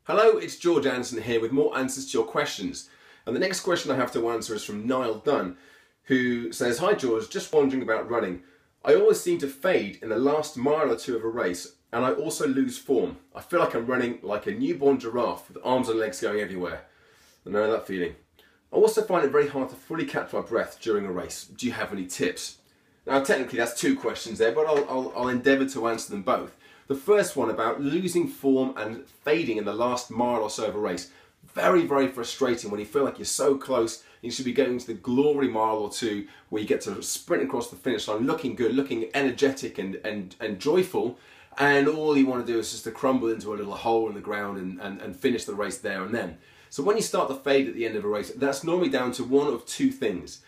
Hello, it's George Anderson here with more answers to your questions. And the next question I have to answer is from Niall Dunn, who says, "Hi George, just wondering about running. I always seem to fade in the last mile or two of a race, and I also lose form. I feel like I'm running like a newborn giraffe with arms and legs going everywhere." I know that feeling. I also find it very hard to fully catch my breath during a race. Do you have any tips? Now technically that's two questions there, but I'll endeavour to answer them both. The first one about losing form and fading in the last mile or so of a race. Very, very frustrating when you feel like you're so close. You should be going to the glory mile or two where you get to sprint across the finish line looking good, looking energetic and joyful, and all you want to do is just to crumble into a little hole in the ground and finish the race there and then. So when you start to fade at the end of a race, that's normally down to one of two things.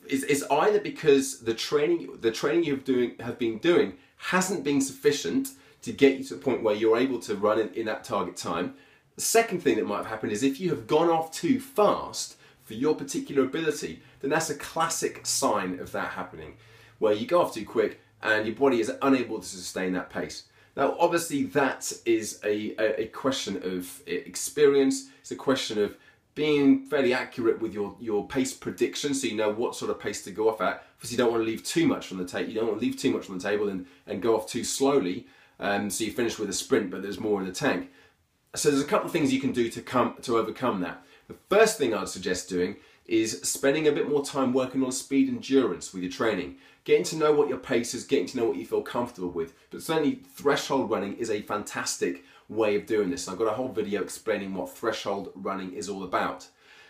It's either because the training you have been doing hasn't been sufficient to get you to the point where you're able to run in that target time. The second thing that might have happened is if you have gone off too fast for your particular ability, then that's a classic sign of that happening, where you go off too quick and your body is unable to sustain that pace. Now obviously that is a question of experience. It's a question of being fairly accurate with your pace prediction, so you know what sort of pace to go off at. Obviously you don't want to leave too much on the table. You don't want to leave too much on the table and go off too slowly, so you finish with a sprint but there's more in the tank. So there's a couple of things you can do to overcome that. The first thing I'd suggest doing is spending a bit more time working on speed endurance with your training. Getting to know what your pace is, getting to know what you feel comfortable with. But certainly threshold running is a fantastic way of doing this. I've got a whole video explaining what threshold running is all about.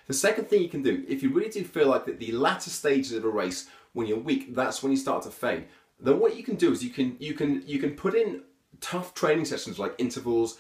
The second thing you can do, if you really do feel like that the latter stages of a race, when you're weak, that's when you start to fade, then what you can do is you can put in tough training sessions like intervals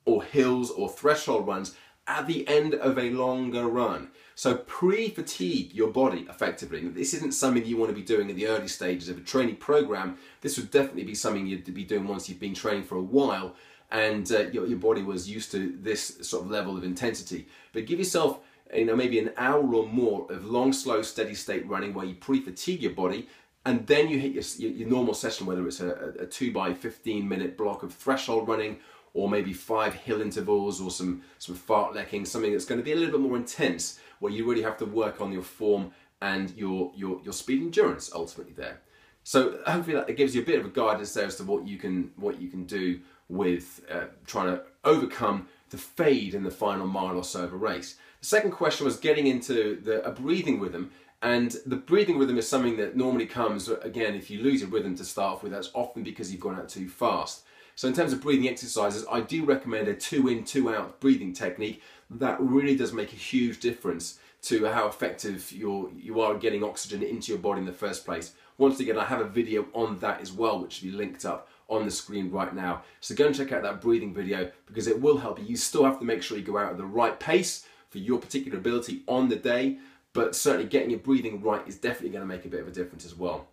or hills or threshold runs at the end of a longer run. So pre-fatigue your body effectively. This isn't something you want to be doing in the early stages of a training program. This would definitely be something you'd be doing once you've been training for a while and your body was used to this sort of level of intensity. But give yourself maybe an hour or more of long, slow, steady state running where you pre-fatigue your body, and then you hit your normal session, whether it's a 2 by 15 minute block of threshold running or maybe 5 hill intervals or some fartlecking, something that's going to be a little bit more intense where you really have to work on your form and your speed endurance ultimately there. So hopefully that gives you a bit of a guidance there as to what you can do with trying to overcome the fade in the final mile or so of a race. The second question was getting into a breathing rhythm, and the breathing rhythm is something that normally comes, again, if you lose your rhythm to start off with, that's often because you've gone out too fast. So in terms of breathing exercises, I do recommend a 2 in, 2 out breathing technique. That really does make a huge difference to how effective you are getting oxygen into your body in the first place. Once again, I have a video on that as well, which will be linked up on the screen right now. So go and check out that breathing video because it will help you. You still have to make sure you go out at the right pace for your particular ability on the day, but certainly getting your breathing right is definitely going to make a bit of a difference as well.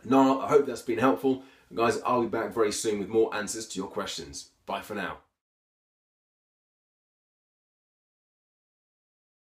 Now, I hope that's been helpful. Guys, I'll be back very soon with more answers to your questions. Bye for now.